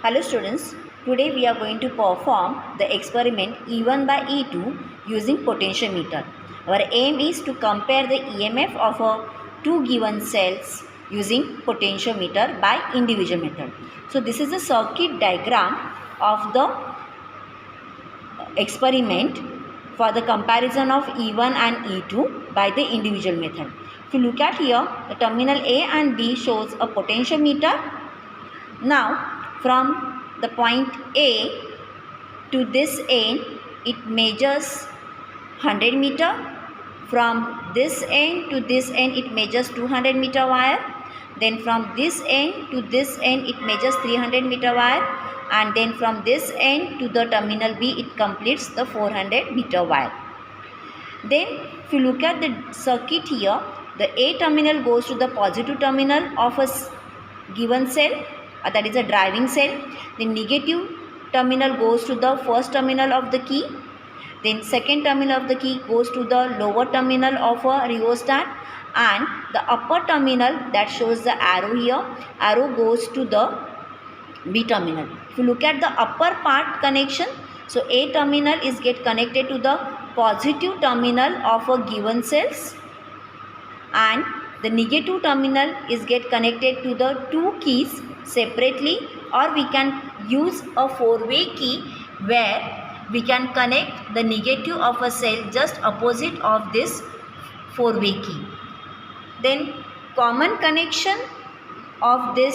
Hello students, today we are going to perform the experiment E1 by E2 using potentiometer. Our aim is to compare the EMF of two given cells using potentiometer by individual method. So this is a circuit diagram of the experiment for the comparison of E1 and E2 by the individual method. If you look at here, the terminal A and B shows a potentiometer. Now from the point A to this end, it measures 100 meter. From this end to this end, it measures 200 meter wire. Then from this end to this end, it measures 300 meter wire. And then from this end to the terminal B, it completes the 400 meter wire. Then if you look at the circuit here, the A terminal goes to the positive terminal of a given cell, that is a driving cell. The negative terminal goes to the first terminal of the key. Then second terminal of the key goes to the lower terminal of a rheostat, and the upper terminal that shows the arrow here, arrow goes to the B terminal. If you look at the upper part connection, so A terminal is get connected to the positive terminal of a given cells, and the negative terminal is get connected to the two keys separately, or we can use a four-way key where we can connect the negative of a cell just opposite of this four-way key. Then common connection of the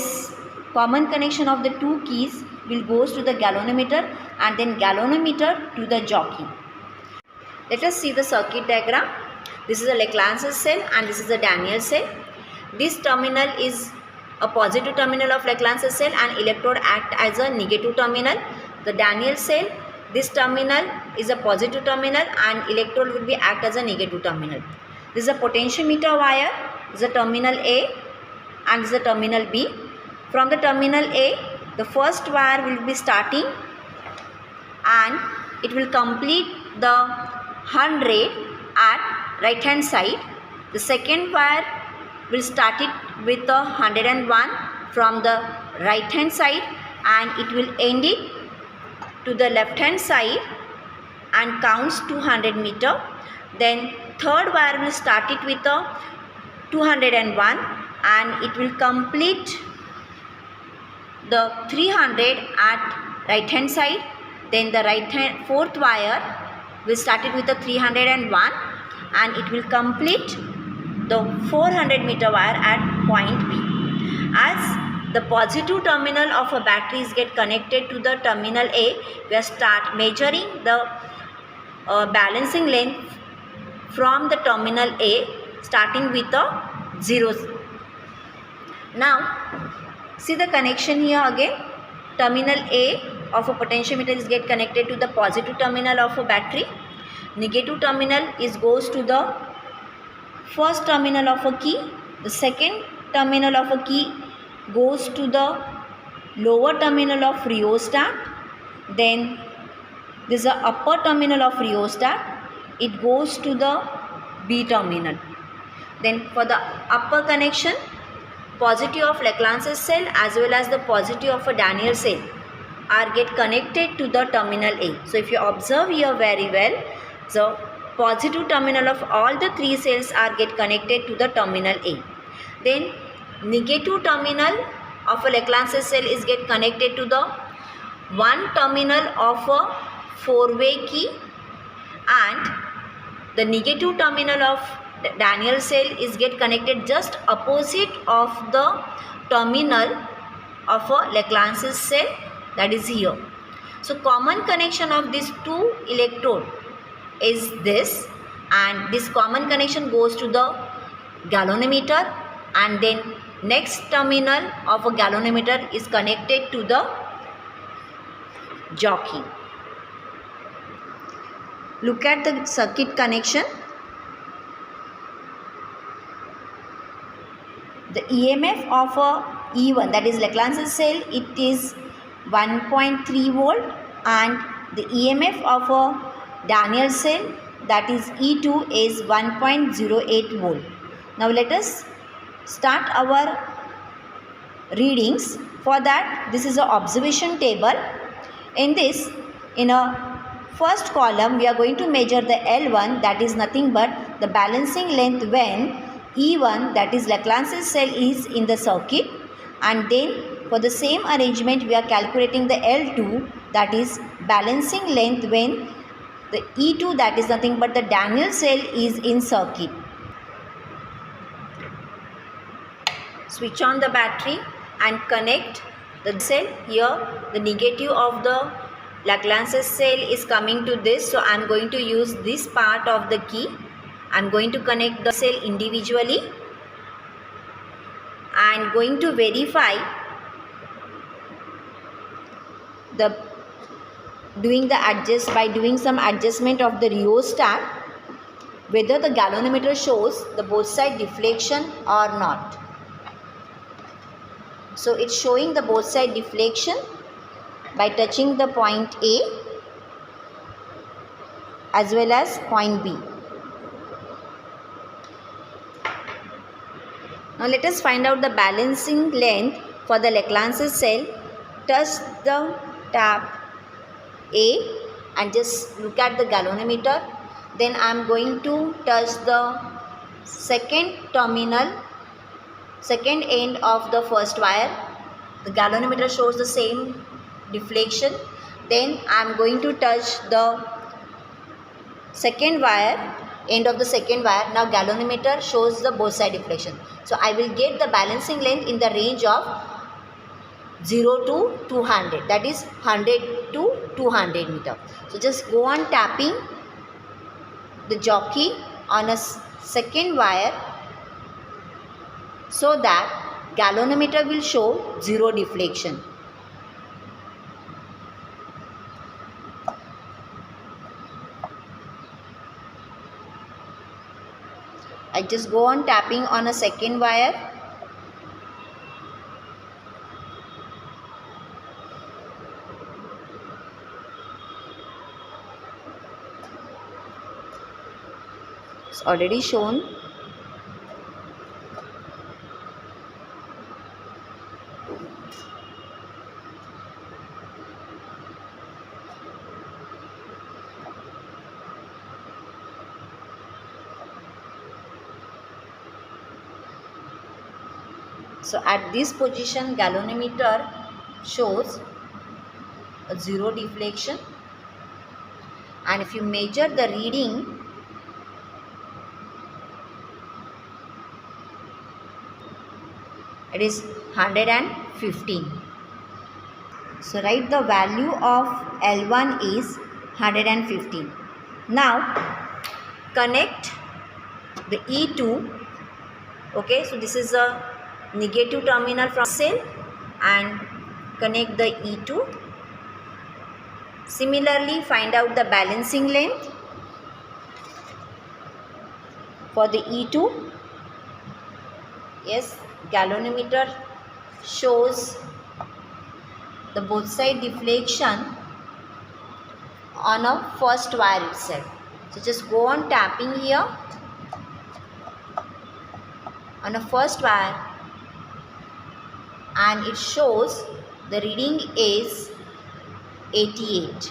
two keys will goes to the galvanometer, and then galvanometer to the jockey. Let us see the circuit diagram. This is a Leclanché cell and this is a Daniell cell. This terminal is a positive terminal of Leclanché cell and electrode act as a negative terminal. The Daniell cell, this terminal is a positive terminal and electrode will be act as a negative terminal. This is a potentiometer wire. This is a terminal A and this is a terminal B. From the terminal A, the first wire will be starting and it will complete the 100 at right hand side. The second wire will start it with the 101 from the right hand side and it will end it to the left hand side and counts 200 meter. Then third wire will start it with the 201 and it will complete the 300 at right hand side. Then the fourth wire will start it with the 301 and it will complete the 400 meter wire at point B. As the positive terminal of a battery is get connected to the terminal A, we start measuring the balancing length from the terminal A starting with the zeros. Now see the connection here again. Terminal A of a potentiometer is get connected to the positive terminal of a battery. Negative terminal goes to the first terminal of a key. The second terminal of a key goes to the lower terminal of rheostat. Then this is the upper terminal of rheostat. It goes to the B terminal. Then for the upper connection, positive of Leclanché cell as well as the positive of a Daniell cell are get connected to the terminal A. So if you observe here very well, so positive terminal of all the three cells are get connected to the terminal A. Then negative terminal of a Leclanché cell is get connected to the one terminal of a four-way key, and the negative terminal of Daniell cell is get connected just opposite of the terminal of a Leclanché cell, that is here. So common connection of these two electrode is this, and this common connection goes to the galvanometer, and then next terminal of a galvanometer is connected to the jockey. Look at the circuit connection. The EMF of a E1, that is Leclanché cell, it is 1.3 volt, and the EMF of a Daniell cell, that is E2, is 1.08 volt. Now let us start our readings. For that, this is an observation table. In this, in a first column, we are going to measure the L1, that is nothing but the balancing length when E1, that is Lagrange's cell, is in the circuit. And then for the same arrangement, we are calculating the L2, that is balancing length when the E2, that is nothing but the Daniell cell, is in circuit. Switch on the battery and connect the cell. Here the negative of the Lagrange's cell is coming to this, so I am going to use this part of the key. I am going to connect the cell individually and going to verify by doing some adjustment of the rheostat whether the galvanometer shows the both side deflection or not. So it's showing the both side deflection by touching the point A as well as point B. Now let us find out the balancing length for the Lagrange's cell. Touch the tab A and just look at the galvanometer. Then I am going to touch the second end of the first wire. The galvanometer shows the same deflection. Then I am going to touch the second wire, end of the second wire. Now galvanometer shows the both side deflection. So I will get the balancing length in the range of 0 to 200, that is 100 to 200 meter. So just go on tapping the jockey on a second wire so that galvanometer will show 0 deflection. I just go on tapping on a second wire. It's already shown. So at this position, galvanometer shows a 0 deflection, and if you measure the reading, it is 115. So write the value of L1 is 115. Now connect the E2. Okay, so this is a negative terminal from cell, and connect the E2. Similarly, find out the balancing length for the E2. Yes, galvanometer shows the both side deflection on a first wire itself. So just go on tapping here on a first wire, and it shows the reading is 88.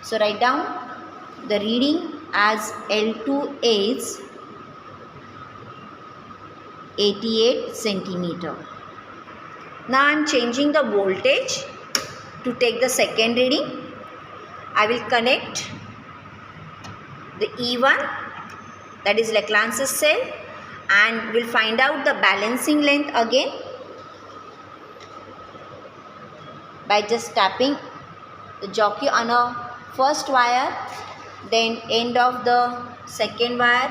So write down the reading as L2 is 88 centimeter. Now I am changing the voltage to take the second reading. I will connect the E1, that is Lagrange's cell, and will find out the balancing length again by just tapping the jockey on a first wire, then end of the second wire.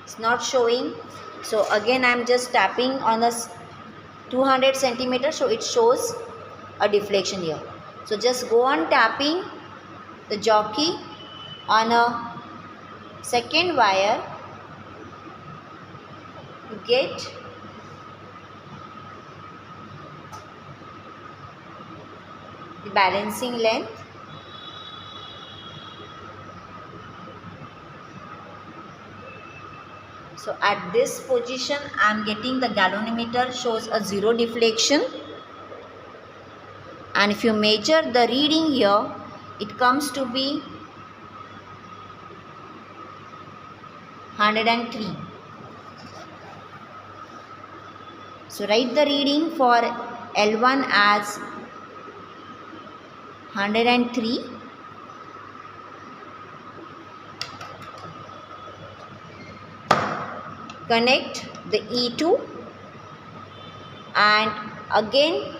It's not showing, so again I am just tapping on a 200 centimeter, so it shows a deflection here. So just go on tapping the jockey on a second wire to get the balancing length. So at this position I am getting the galvanometer shows a 0 deflection, and if you measure the reading here, it comes to be 103. So write the reading for L1 as 103. Connect the E2 and again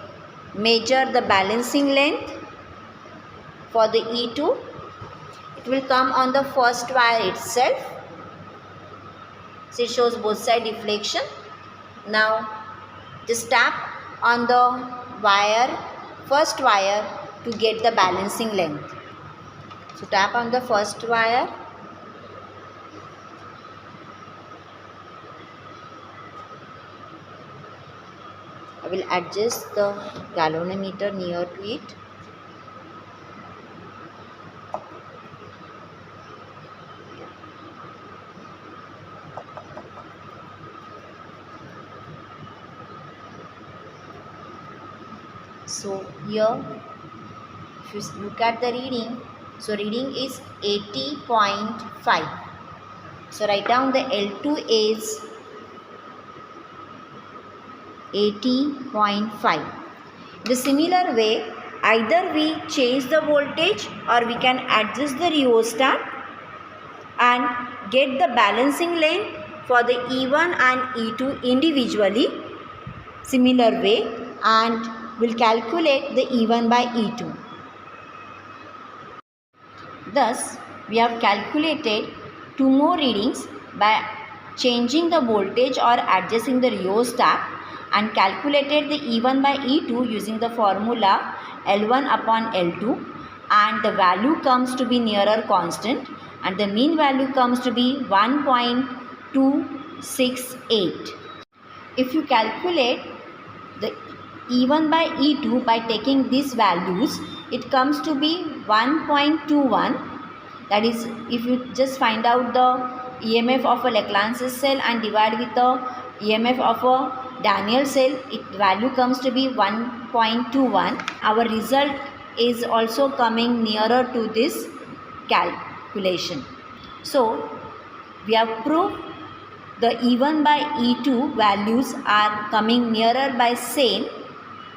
measure the balancing length for the E2. It will come on the first wire itself. So it shows both side deflection. Now just tap on the wire, first wire, to get the balancing length. So tap on the first wire. I will adjust the galvanometer near to it. So here, if you look at the reading, so reading is 80.5. So write down the L2 is 80.5. The similar way, either we change the voltage or we can adjust the rheostat and get the balancing length for the E1 and E2 individually, similar way, and will calculate the E1 by E2. Thus, we have calculated 2 more readings by changing the voltage or adjusting the rheostat, and calculated the E1 by E2 using the formula L1 upon L2, and the value comes to be nearer constant, and the mean value comes to be 1.268. If you calculate the E1 by E2 by taking these values, it comes to be 1.21. That is, if you just find out the EMF of a Leclanché cell and divide with the EMF of a Daniell cell, its value comes to be 1.21. Our result is also coming nearer to this calculation. So we have proved the E1 by E2 values are coming nearer by same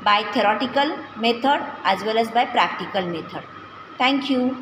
by theoretical method as well as by practical method. Thank you.